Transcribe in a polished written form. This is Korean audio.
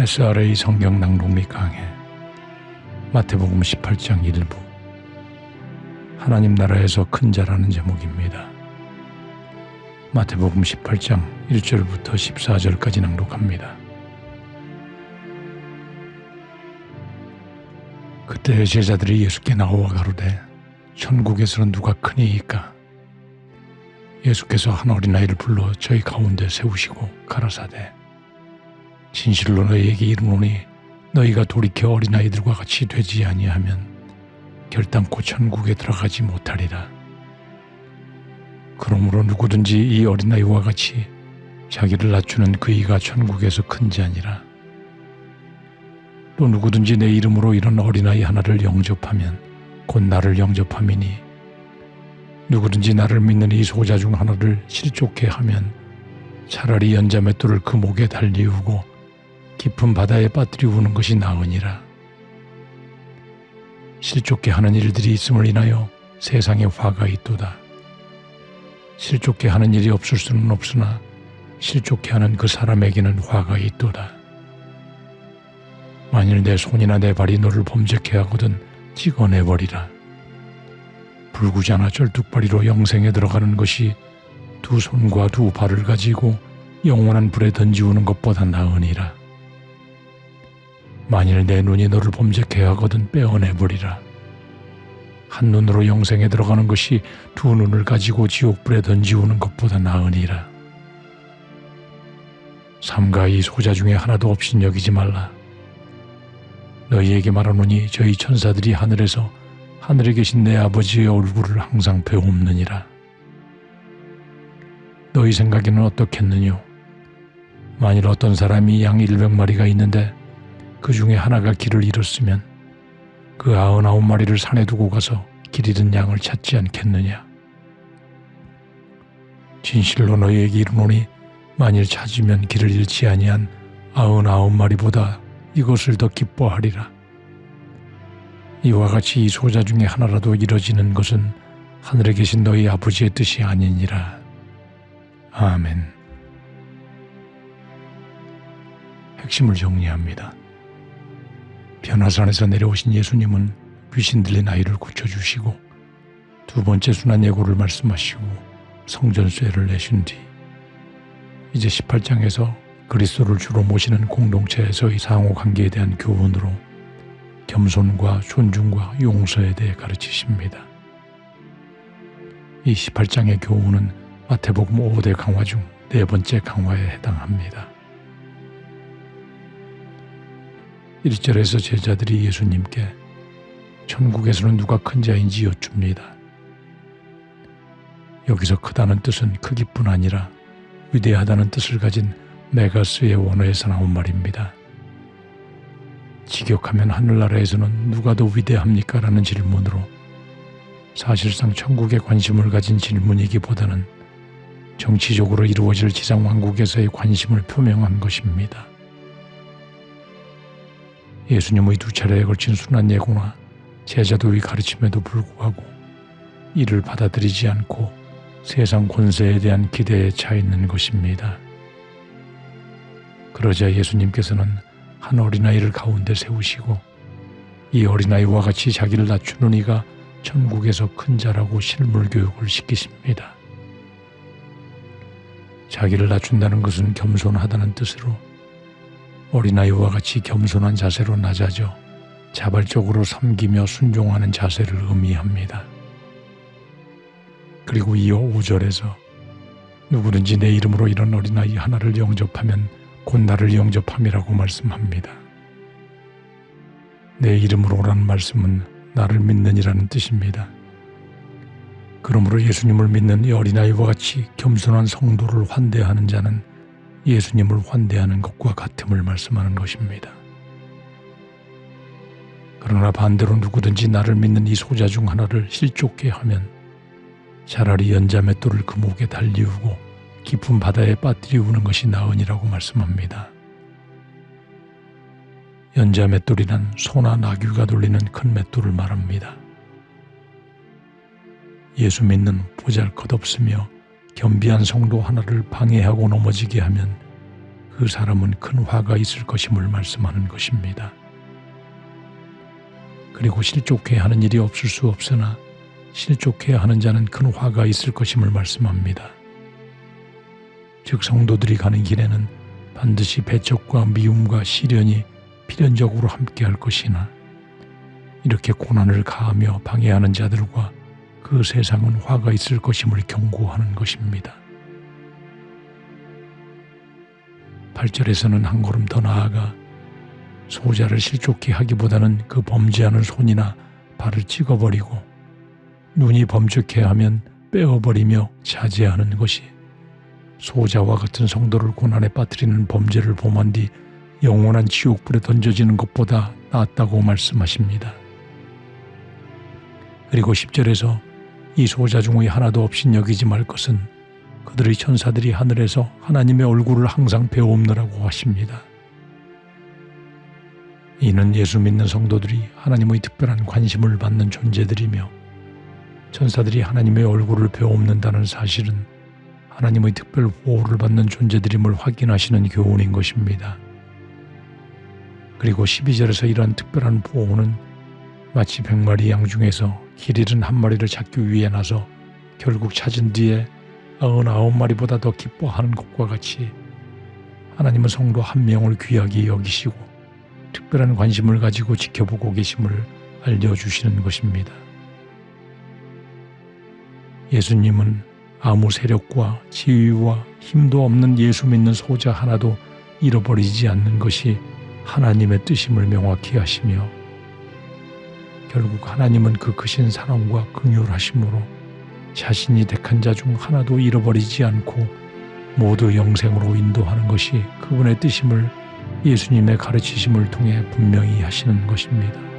SRA 성경 낭독 및 강해 마태복음 18장 1부 하나님 나라에서 큰 자라는 제목입니다. 마태복음 18장 1절부터 14절까지 낭독합니다. 그때 제자들이 예수께 나와 가로되 천국에서는 누가 크니이까? 예수께서 한 어린아이를 불러 저희 가운데 세우시고 가라사대 진실로 너희에게 이르노니 너희가 돌이켜 어린아이들과 같이 되지 아니하면 결단코 천국에 들어가지 못하리라. 그러므로 누구든지 이 어린아이와 같이 자기를 낮추는 그이가 천국에서 큰 자니라. 또 누구든지 내 이름으로 이런 어린아이 하나를 영접하면 곧 나를 영접함이니 누구든지 나를 믿는 이 소자 중 하나를 실족해 하면 차라리 연자맷돌을 그 목에 달리우고 깊은 바다에 빠뜨리우는 것이 나으니라. 실족해 하는 일들이 있음을 인하여 세상에 화가 있도다. 실족해 하는 일이 없을 수는 없으나 실족해 하는 그 사람에게는 화가 있도다. 만일 내 손이나 내 발이 너를 범죄케 하거든 찍어내버리라. 불구자나 쩔뚝발이로 영생에 들어가는 것이 두 손과 두 발을 가지고 영원한 불에 던지우는 것보다 나으니라. 만일 내 눈이 너를 범죄케 하거든 빼어내버리라. 한 눈으로 영생에 들어가는 것이 두 눈을 가지고 지옥불에 던지우는 것보다 나으니라. 삼가 이 소자 중에 하나도 없인 여기지 말라. 너희에게 말하노니 저희 천사들이 하늘에서 하늘에 계신 내 아버지의 얼굴을 항상 배옵느니라. 너희 생각에는 어떻겠느뇨? 만일 어떤 사람이 양 100마리가 있는데 그 중에 하나가 길을 잃었으면 그 99마리를 산에 두고 가서 길 잃은 양을 찾지 않겠느냐? 진실로 너희에게 이르노니 만일 찾으면 길을 잃지 아니한 99마리보다 이것을 더 기뻐하리라. 이와 같이 이 소자 중에 하나라도 이뤄지는 것은 하늘에 계신 너희 아버지의 뜻이 아니니라. 아멘. 핵심을 정리합니다. 변화산에서 내려오신 예수님은 귀신 들린 아이를 고쳐주시고 두 번째 순환 예고를 말씀하시고 성전쇠를 내신 뒤 이제 18장에서 그리스도를 주로 모시는 공동체에서의 상호관계에 대한 교훈으로 겸손과 존중과 용서에 대해 가르치십니다. 이 18장의 교훈은 마태복음 5대 강화 중 네 번째 강화에 해당합니다. 1절에서 제자들이 예수님께 천국에서는 누가 큰 자인지 여쭙니다. 여기서 크다는 뜻은 크기뿐 아니라 위대하다는 뜻을 가진 메가스의 원어에서 나온 말입니다. 직역하면 하늘나라에서는 누가 더 위대합니까? 라는 질문으로 사실상 천국에 관심을 가진 질문이기보다는 정치적으로 이루어질 지상왕국에서의 관심을 표명한 것입니다. 예수님의 두 차례에 걸친 순환 예고나 제자도의 가르침에도 불구하고 이를 받아들이지 않고 세상 권세에 대한 기대에 차 있는 것입니다. 그러자 예수님께서는 한 어린아이를 가운데 세우시고 이 어린아이와 같이 자기를 낮추는 이가 천국에서 큰 자라고 실물 교육을 시키십니다. 자기를 낮춘다는 것은 겸손하다는 뜻으로 어린아이와 같이 겸손한 자세로 낮아져 자발적으로 섬기며 순종하는 자세를 의미합니다. 그리고 이어 5절에서 누구든지 내 이름으로 이런 어린아이 하나를 영접하면 곧 나를 영접함이라고 말씀합니다. 내 이름으로라는 말씀은 나를 믿는이라는 뜻입니다. 그러므로 예수님을 믿는 이 어린아이와 같이 겸손한 성도를 환대하는 자는 예수님을 환대하는 것과 같음을 말씀하는 것입니다. 그러나 반대로 누구든지 나를 믿는 이 소자 중 하나를 실족해 하면 차라리 연자맷돌을 그 목에 달리우고 깊은 바다에 빠뜨리우는 것이 나으니라고 말씀합니다. 연자맷돌이란 소나 나귀가 돌리는 큰 맷돌을 말합니다. 예수 믿는 보잘것없으며 겸비한 성도 하나를 방해하고 넘어지게 하면 그 사람은 큰 화가 있을 것임을 말씀하는 것입니다. 그리고 실족해야 하는 일이 없을 수 없으나 실족해야 하는 자는 큰 화가 있을 것임을 말씀합니다. 즉 성도들이 가는 길에는 반드시 배척과 미움과 시련이 필연적으로 함께할 것이나 이렇게 고난을 가하며 방해하는 자들과 그 세상은 화가 있을 것임을 경고하는 것입니다. 8절에서는 한 걸음 더 나아가 소자를 실족해 하기보다는 그 범죄하는 손이나 발을 찍어버리고 눈이 범죄케 하면 빼어버리며 자제하는 것이 소자와 같은 성도를 고난에 빠뜨리는 범죄를 범한 뒤 영원한 지옥불에 던져지는 것보다 낫다고 말씀하십니다. 그리고 10절에서 이 소자 중의 하나도 없인 여기지 말 것은 그들의 천사들이 하늘에서 하나님의 얼굴을 항상 배옵느라고 하십니다. 이는 예수 믿는 성도들이 하나님의 특별한 관심을 받는 존재들이며 천사들이 하나님의 얼굴을 배옵는다는 사실은 하나님의 특별 보호를 받는 존재들임을 확인하시는 교훈인 것입니다. 그리고 12절에서 이러한 특별한 보호는 마치 100마리 양 중에서 길 잃은 한 마리를 찾기 위해 나서 결국 찾은 뒤에 99마리보다 더 기뻐하는 것과 같이 하나님은 성도 한 명을 귀하게 여기시고 특별한 관심을 가지고 지켜보고 계심을 알려주시는 것입니다. 예수님은 아무 세력과 지위와 힘도 없는 예수 믿는 소자 하나도 잃어버리지 않는 것이 하나님의 뜻임을 명확히 하시며 결국 하나님은 그 크신 사랑과 긍휼하심으로 자신이 택한 자 중 하나도 잃어버리지 않고 모두 영생으로 인도하는 것이 그분의 뜻임을 예수님의 가르치심을 통해 분명히 하시는 것입니다.